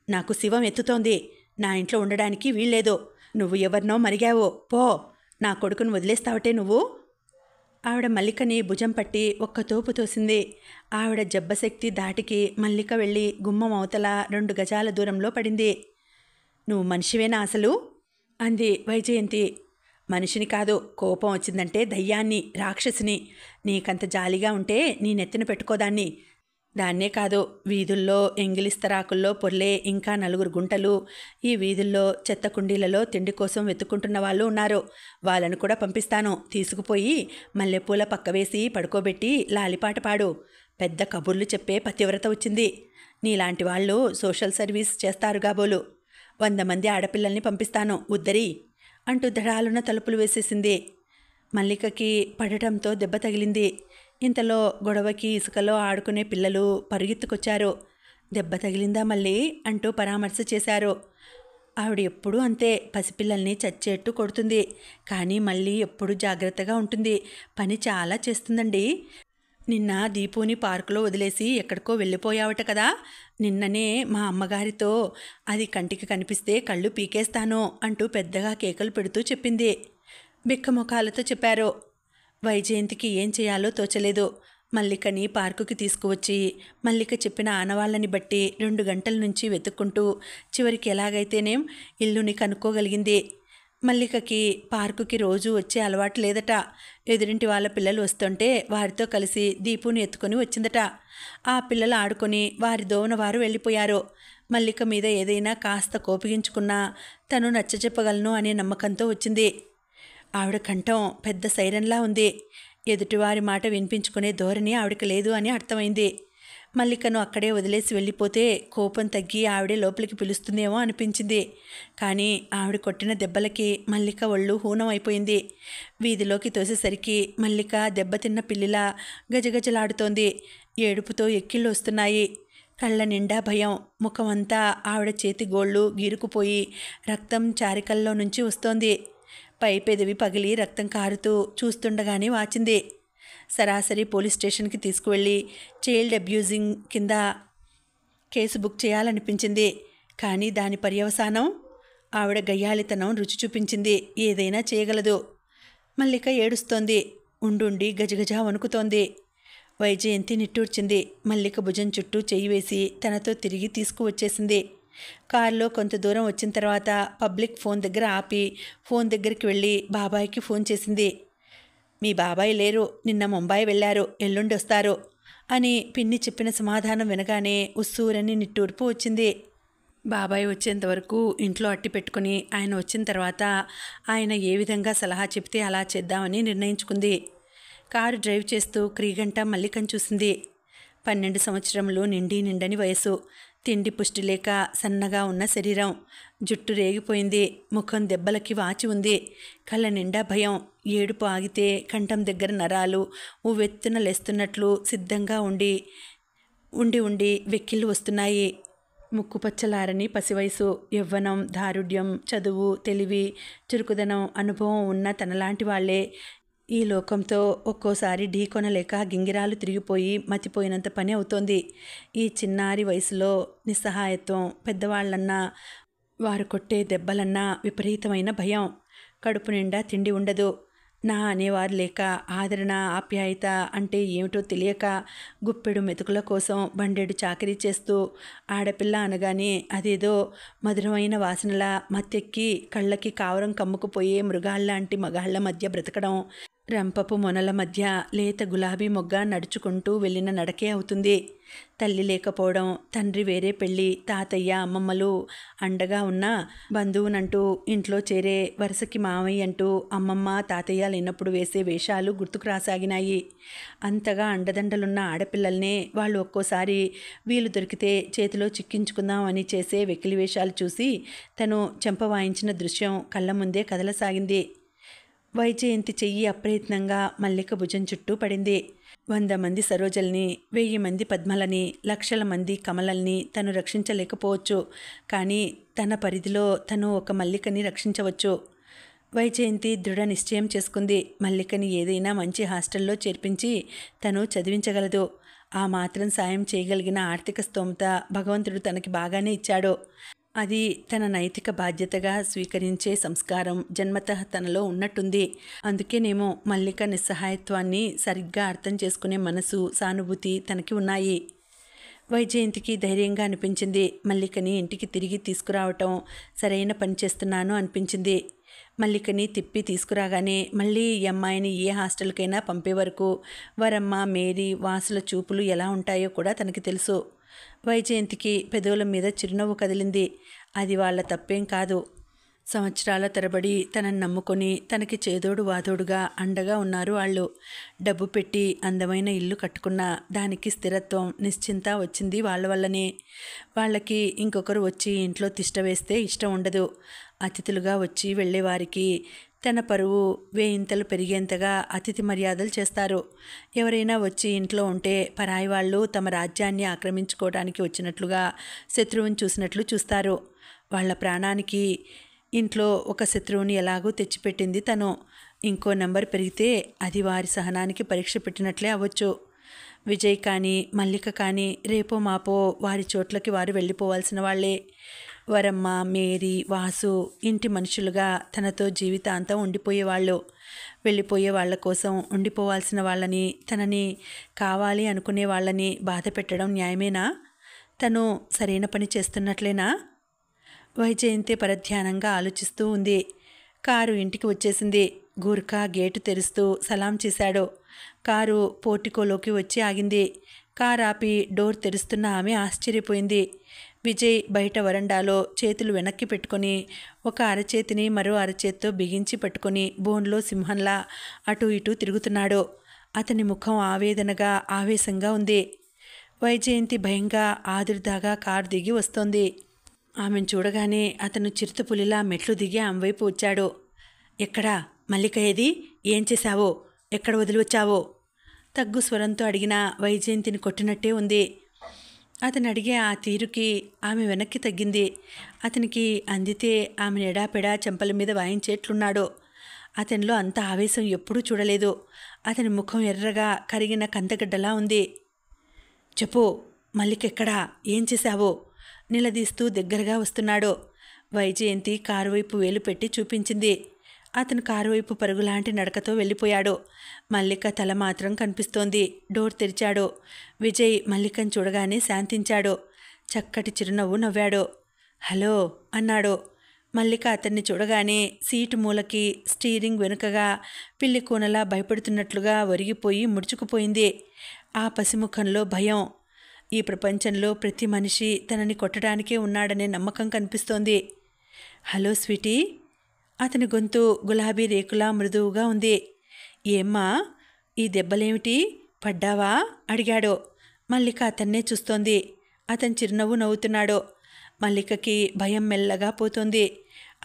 నాకు శివం ఎత్తుతోంది. నా ఇంట్లో ఉండడానికి వీల్లేదు. నువ్వు ఎవరినో మరిగావో, పో. నా కొడుకును వదిలేస్తావటే నువ్వు? ఆవిడ మల్లికని భుజం పట్టి ఒక్క తోపు తోసింది. ఆవిడ జబ్బశక్తి దాటికి మల్లిక వెళ్ళి గుమ్మం అవతల 2 గజాల దూరంలో పడింది. నువ్వు మనిషివేనా అసలు? అంది వైజయంతి. మనిషిని కాదు, కోపం వచ్చిందంటే దయ్యాన్ని, రాక్షసిని. నీకంత జాలిగా ఉంటే నీ నెత్తిన పెట్టుకోదాన్ని. దాన్నే కాదు, వీధుల్లో ఎంగిలిస్తరాకుల్లో పొర్లే ఇంకా 4 గుంటలు. ఈ వీధుల్లో చెత్త కుండీలలో తిండి కోసం వెతుక్కుంటున్న వాళ్ళు ఉన్నారు. వాళ్ళను కూడా పంపిస్తాను. తీసుకుపోయి మల్లెపూల పక్క వేసి పడుకోబెట్టి లాలిపాట పాడు. పెద్ద కబుర్లు చెప్పే పతివ్రత వచ్చింది. నీలాంటి వాళ్ళు సోషల్ సర్వీస్ చేస్తారు కాబోలు. 100 మంది ఆడపిల్లల్ని పంపిస్తాను, ఉద్దరి అంటూ దడాలున తలుపులు వేసేసింది. మల్లికకి పడటంతో దెబ్బ తగిలింది. ఇంతలో గొడవకి ఇసుకలో ఆడుకునే పిల్లలు పరుగెత్తుకొచ్చారు. దెబ్బ తగిలిందా మళ్ళీ అంటూ పరామర్శ చేశారు. ఆవిడ ఎప్పుడూ అంతే, పసిపిల్లల్ని చచ్చేట్టు కొడుతుంది. కానీ మళ్ళీ ఎప్పుడూ జాగ్రత్తగా ఉంటుంది. పని చాలా చేస్తుందండి. నిన్న దీపుని పార్కులో వదిలేసి ఎక్కడికో వెళ్ళిపోయావట కదా. నిన్ననే మా అమ్మగారితో అది కంటికి కనిపిస్తే కళ్ళు పీకేస్తాను అంటూ పెద్దగా కేకలు పెడుతూ చెప్పింది. బిక్కమొఖాలతో చెప్పారు. వైజయంతికి ఏం చేయాలో తోచలేదు. మల్లికని పార్కుకి తీసుకువచ్చి మల్లిక చెప్పిన ఆనవాళ్ళని బట్టి 2 గంటల నుంచి వెతుక్కుంటూ చివరికి ఎలాగైతేనేం ఇల్లుని కనుక్కోగలిగింది. మల్లికకి పార్కుకి రోజు వచ్చే అలవాటు లేదట. ఎదురింటి వాళ్ళ పిల్లలు వస్తుంటే వారితో కలిసి దీపుని ఎత్తుకొని వచ్చిందట. ఆ పిల్లలు ఆడుకొని వారి దోవన వారు వెళ్ళిపోయారు. మల్లిక మీద ఏదైనా కాస్త కోపగించుకున్నా తను నచ్చచెప్పగలను అనే నమ్మకంతో వచ్చింది. ఆవిడ కంఠం పెద్ద సైరన్లా ఉంది. ఎదుటివారి మాట వినిపించుకునే ధోరణి ఆవిడకి లేదు అని అర్థమైంది. మల్లికను అక్కడే వదిలేసి వెళ్ళిపోతే కోపం తగ్గి ఆవిడే లోపలికి పిలుస్తుందేమో అనిపించింది. కానీ ఆవిడ కొట్టిన దెబ్బలకి మల్లిక ఒళ్ళు హూనం అయిపోయింది. వీధిలోకి తోసేసరికి మల్లిక దెబ్బతిన్న పిల్లిలా గజగజలాడుతోంది. ఏడుపుతో ఎక్కిళ్ళు వస్తున్నాయి. కళ్ళ నిండా భయం. ముఖమంతా ఆవిడ చేతి గోళ్ళు గీరుకుపోయి రక్తం చారికల్లో నుంచి వస్తోంది. పై పెదవి పగిలి రక్తం కారుతూ చూస్తుండగానే వాచింది. సరాసరి పోలీస్ స్టేషన్కి తీసుకువెళ్ళి చైల్డ్ అబ్యూజింగ్ కింద కేసు బుక్ చేయాలనిపించింది. కానీ దాని పర్యవసానం ఆవిడ గయ్యాళితనం రుచి చూపించింది. ఏదైనా చేయగలదు. మల్లిక ఏడుస్తోంది. ఉండుండి గజగజ వణుకుతోంది. వైజయంతి నిట్టూర్చింది. మల్లిక భుజం చుట్టూ చెయ్యి వేసి తనతో తిరిగి తీసుకువచ్చేసింది. కారులో కొంత దూరం వచ్చిన తర్వాత పబ్లిక్ ఫోన్ దగ్గర ఆపి ఫోన్ దగ్గరికి వెళ్ళి బాబాయ్కి ఫోన్ చేసింది. మీ బాబాయ్ లేరు, నిన్న ముంబై వెళ్ళారు, ఎల్లుండి వస్తారు అని పిన్ని చెప్పిన సమాధానం వినగానే ఉస్సూరని నిట్టూర్పు వచ్చింది. బాబాయ్ వచ్చేంతవరకు ఇంట్లో అట్టి పెట్టుకుని ఆయన వచ్చిన తర్వాత ఆయన ఏ విధంగా సలహా చెప్తే అలా చేద్దామని నిర్ణయించుకుంది. కారు డ్రైవ్ చేస్తూ క్రీగంట మల్లికను చూసింది. 12 సంవత్సరములు నిండని వయసు. తిండి పుష్టి లేక సన్నగా ఉన్న శరీరం. జుట్టు రేగిపోయింది. ముఖం దెబ్బలకి వాచి ఉంది. కళ్ళ నిండా భయం. ఏడుపు ఆగితే కంఠం దగ్గర నరాలు ఉవ్వెత్తున లేస్తున్నట్లు సిద్ధంగా ఉండి వెక్కిళ్ళు వస్తున్నాయి. ముక్కుపచ్చలారని పసివయసు, యవ్వనం, దారుఢ్యం, చదువు, తెలివి, చురుకుదనం, అనుభవం ఉన్న తనలాంటి వాళ్లే ఈ లోకంతో ఒక్కోసారి ఢీకొనలేక గింగిరాలు తిరిగిపోయి మతిపోయినంత పని అవుతోంది. ఈ చిన్నారి వయసులో నిస్సహాయత్వం, పెద్దవాళ్లన్నా వారు కొట్టే దెబ్బలన్నా విపరీతమైన భయం. కడుపు నిండా తిండి ఉండదు. నా అనేవారు లేక, ఆదరణ, ఆప్యాయత అంటే ఏమిటో తెలియక గుప్పెడు మెతుకుల కోసం బండెడు చాకరీ చేస్తూ, ఆడపిల్ల అనగానే అదేదో మధురమైన వాసనలా మత్తెక్కి కళ్ళకి కావరం కమ్ముకుపోయే మృగాళ్లాంటి మగాళ్ల మధ్య బ్రతకడం, రంపపు మొనల మధ్య లేత గులాబీ మొగ్గ నడుచుకుంటూ వెళ్ళిన నడకే అవుతుంది. తల్లి లేకపోవడం, తండ్రి వేరే పెళ్ళి, తాతయ్య అమ్మమ్మలు అండగా ఉన్న బంధువునంటూ ఇంట్లో చేరే వరుసకి మామయ్య అంటూ అమ్మమ్మ తాతయ్య లేనప్పుడు వేసే వేషాలు గుర్తుకు రాసాగినాయి. అంతగా అండదండలున్న ఆడపిల్లల్నే వాళ్ళు ఒక్కోసారి వీలు దొరికితే చేతిలో చిక్కించుకుందాం అని చేసే వెకిలి వేషాలు చూసి తను చెంప వాయించిన దృశ్యం కళ్ళ ముందే కదలసాగింది. వైజయంతి చెయ్యి అప్రయత్నంగా మల్లిక భుజం చుట్టూ పడింది. 100 మంది సరోజల్ని, 1000 మంది పద్మలని, లక్షల మంది కమలల్ని తను రక్షించలేకపోవచ్చు. కానీ తన పరిధిలో తను ఒక మల్లికని రక్షించవచ్చు. వైజయంతి దృఢ నిశ్చయం చేసుకుంది. మల్లికని ఏదైనా మంచి హాస్టల్లో చేర్పించి తను చదివించగలదు. ఆ మాత్రం సాయం చేయగలిగిన ఆర్థిక స్తోమత భగవంతుడు తనకి బాగానే ఇచ్చాడు. అది తన నైతిక బాధ్యతగా స్వీకరించే సంస్కారం జన్మతః తనలో ఉన్నట్టుంది. అందుకేనేమో మల్లిక నిస్సహాయత్వాన్ని సరిగ్గా అర్థం చేసుకునే మనసు, సానుభూతి తనకి ఉన్నాయి. వైజయంతికి ధైర్యంగా అనిపించింది. మల్లికని ఇంటికి తిరిగి తీసుకురావటం సరైన పని చేస్తున్నాను అనిపించింది. మల్లికని తిప్పి తీసుకురాగానే మళ్ళీ ఈ అమ్మాయిని ఏ హాస్టల్కైనా పంపే వరకు వరమ్మ, మేరీ, వాసుల చూపులు ఎలా ఉంటాయో కూడా తనకి తెలుసు. వైజయంతికి పెదవుల మీద చిరునవ్వు కదిలింది. అది వాళ్ళ తప్పేం కాదు. సంవత్సరాల తరబడి తనని నమ్ముకొని తనకి చేదోడు వాదోడుగా అండగా ఉన్నారు వాళ్ళు. డబ్బు పెట్టి అందమైన ఇల్లు కట్టుకున్నా దానికి స్థిరత్వం, నిశ్చింత వచ్చింది వాళ్ళ వల్లనే. వాళ్ళకి ఇంకొకరు వచ్చి ఇంట్లో తిష్ట వేస్తే ఇష్టం ఉండదు. అతిథులుగా వచ్చి వెళ్ళేవారికి తన పరువు వేయింతలు పెరిగేంతగా అతిథి మర్యాదలు చేస్తారు. ఎవరైనా వచ్చి ఇంట్లో ఉంటే పరాయి వాళ్ళు తమ రాజ్యాన్ని ఆక్రమించుకోవడానికి వచ్చినట్లుగా శత్రువుని చూసినట్లు చూస్తారు. వాళ్ళ ప్రాణానికి ఇంట్లో ఒక శత్రువుని ఎలాగూ తెచ్చిపెట్టింది తను. ఇంకో నెంబర్ పెరిగితే అది వారి సహనానికి పరీక్ష పెట్టినట్లే అవ్వచ్చు. విజయ్ కానీ మల్లిక కానీ రేపో మాపో వారి చోట్లకి వారు వెళ్ళిపోవాల్సిన వాళ్లే. వరమ్మ, మేరీ, వాసు ఇంటి మనుషులుగా తనతో జీవితాంతం ఉండిపోయేవాళ్ళు. వెళ్ళిపోయే వాళ్ళ కోసం ఉండిపోవాల్సిన వాళ్ళని, తనని కావాలి అనుకునే వాళ్ళని బాధ పెట్టడం న్యాయమేనా? తను సరైన పని చేస్తున్నట్లేనా? వైజయంతి పరధ్యానంగా ఆలోచిస్తూ ఉంది. కారు ఇంటికి వచ్చేసింది. గూర్ఖా గేటు తెరుస్తూ సలాం చేశాడు. కారు పోర్టికోలోకి వచ్చి ఆగింది. కారు ఆపి డోర్ తెరుస్తున్న ఆమె ఆశ్చర్యపోయింది. విజయ్ బయట వరండాలో చేతులు వెనక్కి పెట్టుకొని ఒక అరచేతిని మరో అరచేత్తో బిగించి పట్టుకొని బోన్లో సింహంలా అటూ ఇటూ తిరుగుతున్నాడు. అతని ముఖం ఆవేదనగా, ఆవేశంగా ఉంది. వైజయంతి భయంగా, ఆదుర్దాగా కారు దిగి వస్తోంది. ఆమెను చూడగానే అతను చిరుతపులిలా మెట్లు దిగి ఆమె వైపు వచ్చాడు. ఎక్కడా మల్లిక ఏది? ఏం చేశావో? ఎక్కడ వదిలి వచ్చావో? తగ్గు స్వరంతో అడిగిన వైజయంతిని కొట్టినట్టే ఉంది. అతను అడిగే ఆ తీరుకి ఆమె వెనక్కి తగ్గింది. అతనికి అందితే ఆమెను ఎడాపెడా చెంపల మీద వాయించేట్లున్నాడు. అతనిలో అంత ఆవేశం ఎప్పుడూ చూడలేదు. అతని ముఖం ఎర్రగా కరిగిన కందగడ్డలా ఉంది. చెప్పు, మల్లిక ఎక్కడా? ఏం చేశావో? నిలదీస్తూ దగ్గరగా వస్తున్నాడు. వైజయంతి కారు వైపు వేలు పెట్టి చూపించింది. అతను కారు వైపు పరుగులాంటి నడకతో వెళ్ళిపోయాడు. మల్లిక తల మాత్రం కనిపిస్తోంది. డోర్ తెరిచాడు. విజయ్ మల్లికను చూడగానే శాంతించాడు. చక్కటి చిరునవ్వు నవ్వాడు. హలో అన్నాడు. మల్లిక అతన్ని చూడగానే సీటు మూలకి, స్టీరింగ్ వెనుకగా పిల్లి కూనలా భయపడుతున్నట్లుగా ఒరిగిపోయి ముడుచుకుపోయింది. ఆ పసిముఖంలో భయం. ఈ ప్రపంచంలో ప్రతి మనిషి తనని కొట్టడానికే ఉన్నాడనే నమ్మకం కనిపిస్తోంది. Hello sweetie. అతని గొంతు గులాబీ రేకులా మృదువుగా ఉంది. ఏమ్మా, ఈ దెబ్బలేమిటి? పడ్డావా? అడిగాడు. మల్లిక అతన్నే చూస్తోంది. అతను చిరునవ్వు నవ్వుతున్నాడు. మల్లికకి భయం మెల్లగా పోతోంది.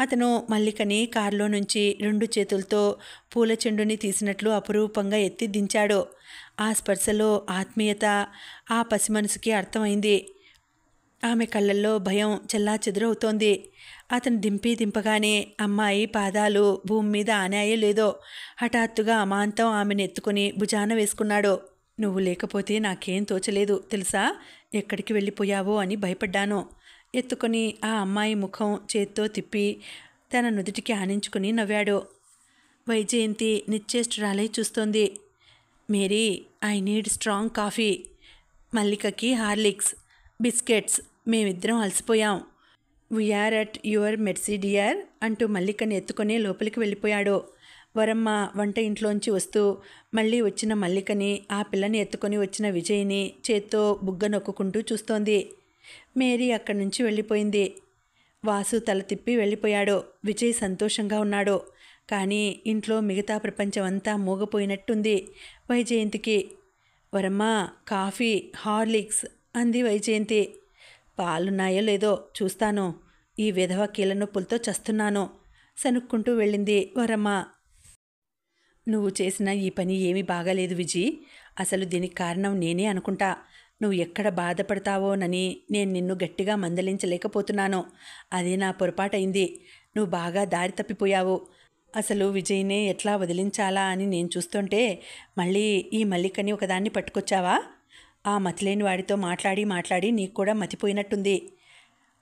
అతను మల్లికని కారులో నుంచి 2 చేతులతో పూల చెండుని తీసినట్లు అపురూపంగా ఎత్తి దించాడు. ఆ స్పర్శలో ఆత్మీయత ఆ పసిమనసుకి అర్థమైంది. ఆమె కళ్ళల్లో భయం చెల్లాచెదురవుతోంది. అతను దింపగానే అమ్మాయి పాదాలు భూమి మీద ఆనాయో లేదో హఠాత్తుగా అమాంతం ఆమెను ఎత్తుకుని భుజాన వేసుకున్నాడు. నువ్వు లేకపోతే నాకేం తోచలేదు తెలుసా? ఎక్కడికి వెళ్ళిపోయావో అని భయపడ్డాను. ఎత్తుకొని ఆ అమ్మాయి ముఖం చేత్తో తిప్పి తన నుదుటికి ఆనించుకుని నవ్వాడు. వైజయంతి నిశ్చేష్టురాలై చూస్తోంది. Mary, I need strong coffee. మల్లికకి హార్లిక్స్, బిస్కెట్స్. మేమిద్దరం అలసిపోయాం. We're at your mercy dear అంటూ మల్లికని ఎత్తుకొని లోపలికి వెళ్ళిపోయాడు. వరమ్మ వంట ఇంట్లోంచి వస్తూ మళ్ళీ వచ్చిన మల్లికని, ఆ పిల్లని ఎత్తుకొని వచ్చిన విజయ్ని చేత్తో బుగ్గ నొక్కుంటూ చూస్తోంది. మేరీ అక్కడి నుంచి వెళ్ళిపోయింది. వాసు తల తిప్పి వెళ్ళిపోయాడు. విజయ్ సంతోషంగా ఉన్నాడు. కానీ ఇంట్లో మిగతా ప్రపంచం అంతా మూగపోయినట్టుంది వైజయంతికి. వరమ్మ, కాఫీ, హార్లిక్స్ అంది వైజయంతి. పాలున్నాయో లేదో చూస్తాను. ఈ విధవ కీళ్ళ నొప్పులతో చస్తున్నాను సనుక్కుంటూ వెళ్ళింది వరమ్మ. నువ్వు చేసిన ఈ పని ఏమీ బాగాలేదు విజీ. అసలు దీనికి కారణం నేనే అనుకుంటా. నువ్వు ఎక్కడ బాధపడతావోనని నేను నిన్ను గట్టిగా మందలించలేకపోతున్నాను. అదే నా పొరపాటైంది. నువ్వు బాగా దారి తప్పిపోయావు. అసలు విజయ్నే ఎట్లా వదిలించాలా అని నేను చూస్తుంటే మళ్ళీ ఈ మల్లికని ఒకదాన్ని పట్టుకొచ్చావా? ఆ మతిలేని వాడితో మాట్లాడి నీకు కూడా మతిపోయినట్టుంది.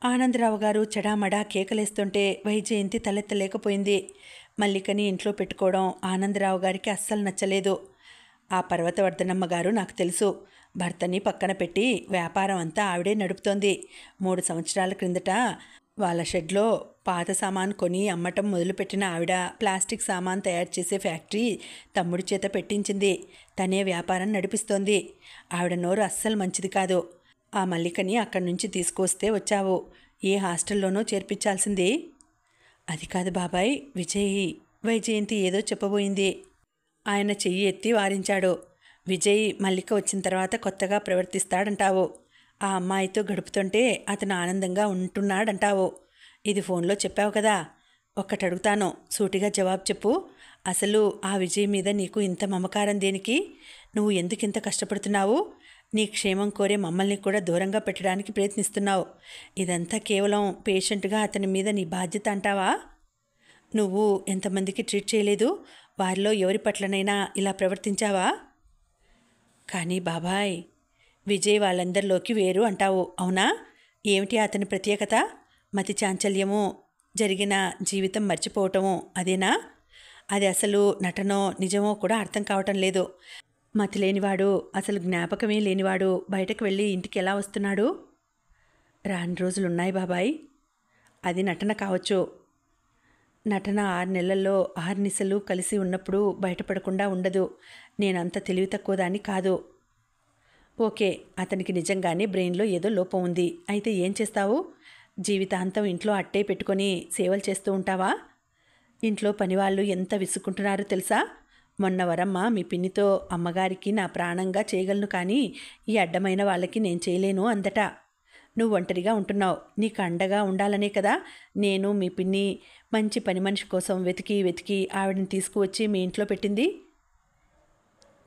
ఆనందరావు గారు చెడామడా కేకలేస్తుంటే వైజయంతి తలెత్తలేకపోయింది. మల్లికని ఇంట్లో పెట్టుకోవడం ఆనందరావు గారికి అస్సలు నచ్చలేదు. ఆ పర్వతవర్ధనమ్మ గారు నాకు తెలుసు. భర్తని పక్కన పెట్టి వ్యాపారం అంతా ఆవిడే నడుపుతోంది. 3 సంవత్సరాల క్రిందట వాళ్ళ షెడ్లో పాత సామాన్ కొని అమ్మటం మొదలుపెట్టిన ఆవిడ ప్లాస్టిక్ సామాన్ తయారు చేసే ఫ్యాక్టరీ తమ్ముడి చేత పెట్టించింది. తనే వ్యాపారం నడిపిస్తోంది. ఆవిడ నోరు అస్సలు మంచిది కాదు. ఆ మల్లికని అక్కడి నుంచి తీసుకొస్తే వచ్చావు. ఏ హాస్టల్లోనో చేర్పించాల్సింది. అది కాదు బాబాయ్. వైజయంతి ఏదో చెప్పబోయింది. ఆయన చెయ్యి ఎత్తి వారించాడు. విజయ్ మల్లిక వచ్చిన తర్వాత కొత్తగా ప్రవర్తిస్తాడంటావు. ఆ అమ్మాయితో గడుపుతుంటే అతను ఆనందంగా ఉంటున్నాడంటావు. ఇది ఫోన్లో చెప్పావు కదా. ఒక్కటి అడుగుతాను, సూటిగా జవాబు చెప్పు. అసలు ఆ విజయ్ మీద నీకు ఇంత మమకారం దేనికి? నువ్వు ఎందుకింత కష్టపడుతున్నావు? నీ క్షేమం కోరే మమ్మల్ని కూడా దూరంగా పెట్టడానికి ప్రయత్నిస్తున్నావు. ఇదంతా కేవలం పేషెంట్గా అతని మీద నీ బాధ్యత అంటావా? నువ్వు ఎంతమందికి ట్రీట్ చేయలేదు? వారిలో ఎవరి పట్లనైనా ఇలా ప్రవర్తించావా? కానీ బాబాయ్, విజయ్ వాళ్ళందరిలోకి వేరు అంటావు, అవునా? ఏమిటి అతని ప్రత్యేకత? మతి చాంచల్యము, జరిగిన జీవితం మర్చిపోవటము, అదేనా? అది అసలు నటనో నిజమో కూడా అర్థం కావటం లేదు. మతి లేనివాడు, అసలు జ్ఞాపకమే లేనివాడు బయటకు వెళ్ళి ఇంటికి ఎలా వస్తున్నాడు? రాని రోజులున్నాయి బాబాయ్. అది నటన కావచ్చు. నటన 6 నెలల్లో 6 నిశలు కలిసి ఉన్నప్పుడు బయటపడకుండా ఉండదు. నేనంత తెలివి తక్కువ దాన్ని కాదు. ఓకే, అతనికి నిజంగానే బ్రెయిన్లో ఏదో లోపం ఉంది. అయితే ఏం చేస్తావు? జీవితాంతం ఇంట్లో అట్టే పెట్టుకొని సేవలు చేస్తూ ఉంటావా? ఇంట్లో పనివాళ్ళు ఎంత విసుక్కుంటున్నారో తెలుసా? మొన్న వరమ్మ మీ పిన్నితో అమ్మగారికి నా ప్రాణంగా చేయగలను, కానీ ఈ అడ్డమైన వాళ్ళకి నేను చేయలేను అందట. నువ్వు ఒంటరిగా ఉంటున్నావు. నీకు అండగా ఉండాలనే కదా నేను మీ పిన్ని మంచి పని మనిషి కోసం వెతికి ఆవిడని తీసుకువచ్చి మీ ఇంట్లో పెట్టింది.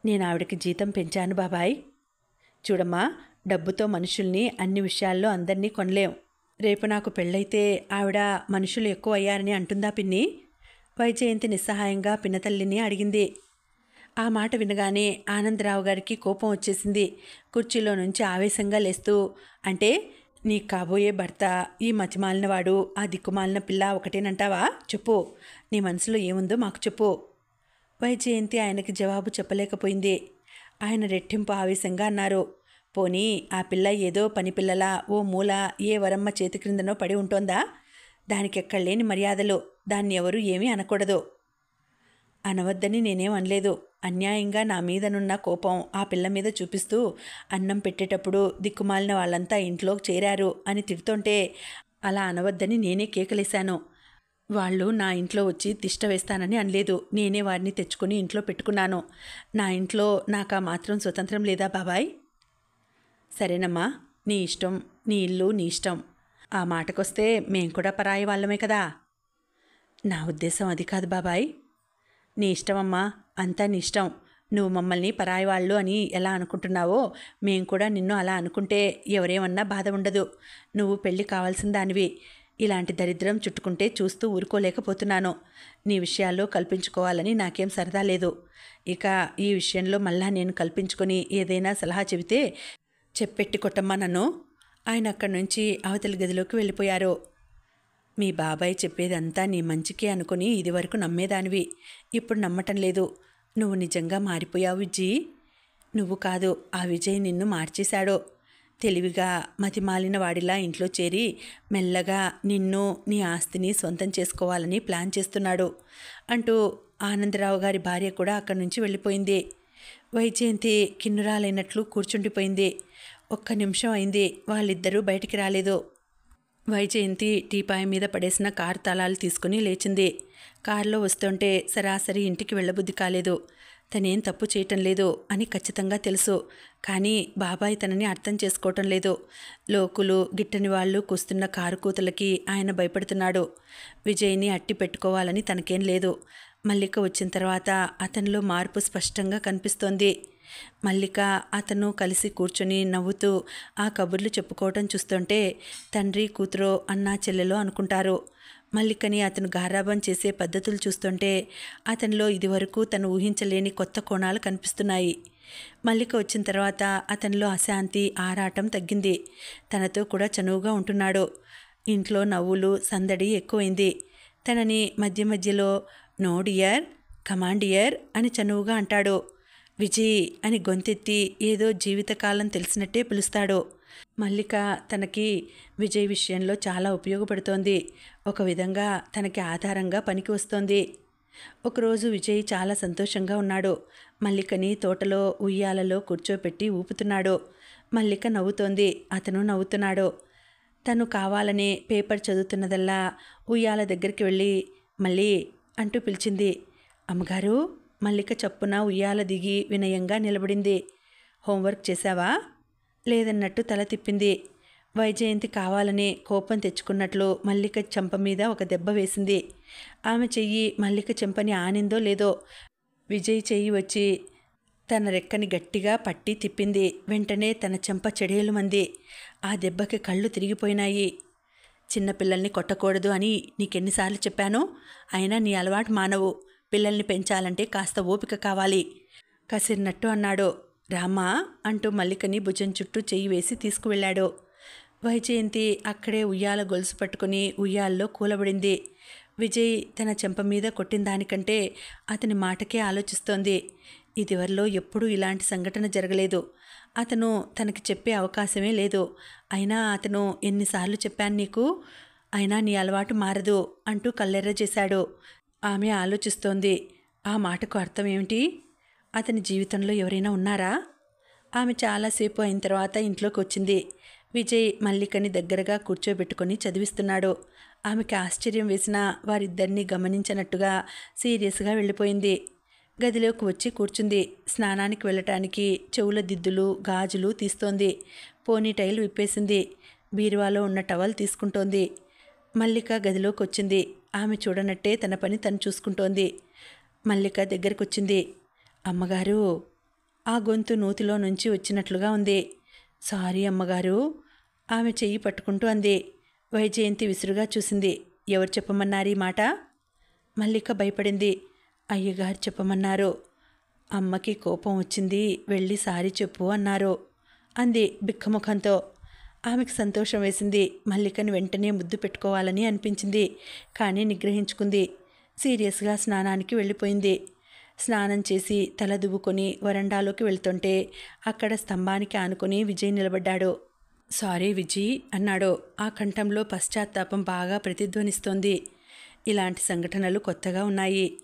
నేను ఆవిడకి జీతం పెంచాను బాబాయ్. చూడమ్మా, డబ్బుతో మనుషుల్ని అన్ని విషయాల్లో అందరినీ కొనలేం. రేపు నాకు పెళ్ళైతే ఆవిడ మనుషులు ఎక్కువ అయ్యారని అంటుందా పిన్ని? వైజయంతి నిస్సహాయంగా పిన్నతల్లిని అడిగింది. ఆ మాట వినగానే ఆనందరావు గారికి కోపం వచ్చేసింది. కుర్చీలో నుంచి ఆవేశంగా లేస్తూ, అంటే నీ కాబోయే భర్త ఈ మతిమాలినవాడు, ఆ దిక్కుమాలిన పిల్ల ఒకటేనంటావా? చెప్పు, నీ మనసులో ఏముందో మాకు చెప్పు. వైజయంతి ఆయనకి జవాబు చెప్పలేకపోయింది. ఆయన రెట్టింపు ఆవేశంగా అన్నారు. పోనీ ఆ పిల్ల ఏదో పని పిల్లలా ఓ మూల ఏ వరమ్మ చేతి క్రిందనో పడి ఉంటోందా? దానికి ఎక్కడలేని మర్యాదలు. దాన్ని ఎవరూ ఏమీ అనకూడదు. అనవద్దని నేనేం అనలేదు. అన్యాయంగా నా మీదనున్న కోపం ఆ పిల్ల మీద చూపిస్తూ అన్నం పెట్టేటప్పుడు దిక్కుమాలిన వాళ్ళంతా ఇంట్లోకి చేరారు అని తిడుతుంటే అలా అనవద్దని నేనే కేకలేశాను. వాళ్ళు నా ఇంట్లో వచ్చి తిష్ట వేస్తానని అనలేదు. నేనే వారిని తెచ్చుకొని ఇంట్లో పెట్టుకున్నాను. నా ఇంట్లో నాకు ఆ మాత్రం స్వతంత్రం లేదా బాబాయ్? సరేనమ్మా, నీ ఇష్టం, నీ ఇల్లు నీ ఇష్టం. ఆ మాటకొస్తే మేం కూడా పరాయి వాళ్ళమే కదా. నా ఉద్దేశం అది కాదు బాబాయ్. నీ ఇష్టమమ్మా, అంతా నీ ఇష్టం. నువ్వు మమ్మల్ని పరాయి వాళ్ళు అని ఎలా అనుకుంటున్నావో మేం కూడా నిన్ను అలా అనుకుంటే ఎవరేమన్నా బాధ ఉండదు. నువ్వు పెళ్ళి కావాల్సిన దానివి. ఇలాంటి దరిద్రం చుట్టుకుంటే చూస్తూ ఊరుకోలేకపోతున్నాను. నీ విషయాల్లో కల్పించుకోవాలని నాకేం సరదా లేదు. ఇక ఈ విషయంలో మళ్ళా నేను కల్పించుకొని ఏదైనా సలహా చెబితే చెప్పెట్టి కొట్టమ్మా నన్ను. ఆయన అక్కడి నుంచి అవతలి గదిలోకి వెళ్ళిపోయారు. మీ బాబాయ్ చెప్పేదంతా నీ మంచికే అనుకుని ఇదివరకు నమ్మేదానివి. ఇప్పుడు నమ్మటం లేదు. నువ్వు నిజంగా మారిపోయావు విజయ్. నువ్వు కాదు, ఆ విజయ్ నిన్ను మార్చేశాడు. తెలివిగా మతిమాలిన వాడిలా ఇంట్లో చేరి మెల్లగా నిన్ను నీ ఆస్తిని సొంతం చేసుకోవాలని ప్లాన్ చేస్తున్నాడు అంటూ ఆనందరావు గారి భార్య కూడా అక్కడి నుంచి వెళ్ళిపోయింది. వైజయంతి కిన్నురాలైనట్లు కూర్చుండిపోయింది. 1 నిమిషం అయింది. వాళ్ళిద్దరూ బయటికి రాలేదు. వైజయంతి టీపాయ్ మీద పడేసిన కారు తాళాలు తీసుకుని లేచింది. కారులో వస్తుంటే సరాసరి ఇంటికి వెళ్ళబుద్ధి కాలేదు. తనేం తప్పు చేయటం లేదు అని ఖచ్చితంగా తెలుసు. కానీ బాబాయ్ తనని అర్థం చేసుకోవటం లేదు. లోకులు గిట్టని వాళ్ళు కూస్తున్న కారు కూతలకి ఆయన భయపడుతున్నాడు. విజయ్ని అట్టి పెట్టుకోవాలని తనకేం లేదు. మల్లిక వచ్చిన తర్వాత అతనిలో మార్పు స్పష్టంగా కనిపిస్తోంది. మల్లిక అతను కలిసి కూర్చొని నవ్వుతూ ఆ కబుర్లు చెప్పుకోవటం చూస్తుంటే తండ్రి కూతురో అన్నా చెల్లెలో అనుకుంటారు. మల్లికని అతను గారాబం చేసే పద్ధతులు చూస్తుంటే అతనిలో ఇదివరకు తను ఊహించలేని కొత్త కోణాలు కనిపిస్తున్నాయి. మల్లిక వచ్చిన తర్వాత అతనిలో అశాంతి ఆరాటం తగ్గింది. తనతో కూడా చనువుగా ఉంటున్నాడు. ఇంట్లో నవ్వులు సందడి ఎక్కువైంది. తనని మధ్య మధ్యలో నో డియర్, కమాన్ డియర్ అని చనువుగా అంటాడు. విజయ్ అని గొంతెత్తి ఏదో జీవితకాలం తెలిసినట్టే పిలుస్తాడు. మల్లిక తనకి విజయ్ విషయంలో చాలా ఉపయోగపడుతోంది. ఒక విధంగా తనకి ఆధారంగా పనికి వస్తోంది. ఒకరోజు విజయ్ చాలా సంతోషంగా ఉన్నాడు. మల్లికని తోటలో ఉయ్యాలలో కూర్చోపెట్టి ఊపుతున్నాడు. మల్లిక నవ్వుతోంది, అతను నవ్వుతున్నాడు. తను కావాలని పేపర్ చదువుతున్నదల్లా ఉయ్యాల దగ్గరికి వెళ్ళి మళ్ళీ అంటూ పిలిచింది. అమ్మగారు. మల్లిక చప్పున ఉయ్యాల దిగి వినయంగా నిలబడింది. హోంవర్క్ చేశావా? లేదన్నట్టు తల తిప్పింది. వైజయంతి కావాలని కోపం తెచ్చుకున్నట్లు మల్లిక చెంప మీద ఒక దెబ్బ వేసింది. ఆమె చెయ్యి మల్లిక చెంపని ఆనిందో లేదో విజయ్ చెయ్యి వచ్చి తన రెక్కని గట్టిగా పట్టి తిప్పింది. వెంటనే తన చెంప చెడేలుమంది. ఆ దెబ్బకి కళ్ళు తిరిగిపోయినాయి. చిన్నపిల్లల్ని కొట్టకూడదు అని నీకెన్నిసార్లు చెప్పాను? అయినా నీ అలవాటు మానవు. పిల్లల్ని పెంచాలంటే కాస్త ఓపిక కావాలి కసిరినట్టు అన్నాడు. రామా అంటూ మల్లికని భుజం చుట్టూ చెయ్యి వేసి తీసుకువెళ్ళాడు. వైజయంతి అక్కడే ఉయ్యాల గొలుసు పట్టుకుని ఉయ్యాల్లో కూలబడింది. విజయ్ తన చెంప మీద కొట్టిన దానికంటే అతని మాటకే ఆలోచిస్తోంది. ఇదివరలో ఎప్పుడూ ఇలాంటి సంఘటన జరగలేదు. అతను తనకి చెప్పే అవకాశమే లేదు. అయినా అతను ఎన్నిసార్లు చెప్పాను నీకు, అయినా నీ అలవాటు మారదు అంటూ కళ్ళెర్ర చేశాడు. ఆమె ఆలోచిస్తోంది. ఆ మాటకు అర్థం ఏమిటి? అతని జీవితంలో ఎవరైనా ఉన్నారా? ఆమె చాలాసేపు అయిన తర్వాత ఇంట్లోకి వచ్చింది. విజయ్ మల్లికని దగ్గరగా కూర్చోబెట్టుకొని చదివిస్తున్నాడు. ఆమెకి ఆశ్చర్యం వేసినా వారిద్దరినీ గమనించనట్టుగా సీరియస్గా వెళ్ళిపోయింది. గదిలోకి వచ్చి కూర్చుంది. స్నానానికి వెళ్ళటానికి చెవుల దిద్దులు గాజులు తీస్తోంది. పోనీటైల్ విప్పేసింది. బీరువాలో ఉన్న టవల్ తీసుకుంటోంది. మల్లిక గదిలోకి వచ్చింది. ఆమె చూడనట్టే తన పని తను చూసుకుంటోంది. మల్లిక దగ్గరకొచ్చింది. అమ్మగారు. ఆ గొంతు నూతిలో నుంచి వచ్చినట్లుగా ఉంది. సారీ అమ్మగారు. ఆమె చెయ్యి పట్టుకుంటూ అంది. వైజయంతి విసురుగా చూసింది. ఎవరు చెప్పమన్నారు ఈ మాట? మల్లిక భయపడింది. అయ్యగారు చెప్పమన్నారు. అమ్మకి కోపం వచ్చింది, వెళ్ళి సారీ చెప్పు అన్నారు అంది బిక్కముఖంతో. ఆమెకు సంతోషం వేసింది. మల్లికని వెంటనే ముద్దు పెట్టుకోవాలని అనిపించింది. కానీ నిగ్రహించుకుంది. సీరియస్గా స్నానానికి వెళ్ళిపోయింది. స్నానం చేసి తల దువ్వుకొని వరండాలోకి వెళ్తుంటే అక్కడ స్తంభానికి ఆనుకొని విజయ్ నిలబడ్డాడు. సారీ విజయ్ అన్నాడు. ఆ కంఠంలో పశ్చాత్తాపం బాగా ప్రతిధ్వనిస్తోంది. ఇలాంటి సంఘటనలు కొత్తగా ఉన్నాయి.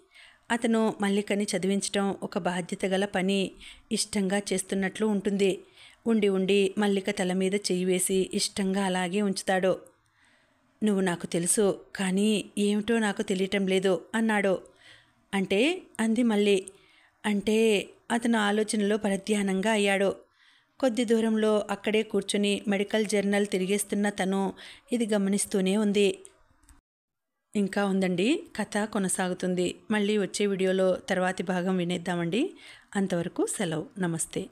అతను మల్లికని చదివించటం ఒక బాధ్యత గల పని. ఇష్టంగా చేస్తున్నట్లు ఉంటుంది. ఉండి ఉండి మల్లిక తల మీద చెయ్యి వేసి ఇష్టంగా అలాగే ఉంచుతాడు. నువ్వు నాకు తెలుసు, కానీ ఏమిటో నాకు తెలియటం లేదు అన్నాడు. అంటే అంది మళ్ళీ. అంటే అతను ఆలోచనలో పరధ్యానంగా అయ్యాడు. కొద్ది దూరంలో అక్కడే కూర్చుని మెడికల్ జర్నల్ తిరిగేస్తున్న తను ఇది గమనిస్తూనే ఉంది. ఇంకా ఉందండి, కథ కొనసాగుతుంది. మళ్ళీ వచ్చే వీడియోలో తర్వాతి భాగం వినేద్దామండి. అంతవరకు సెలవు. నమస్తే.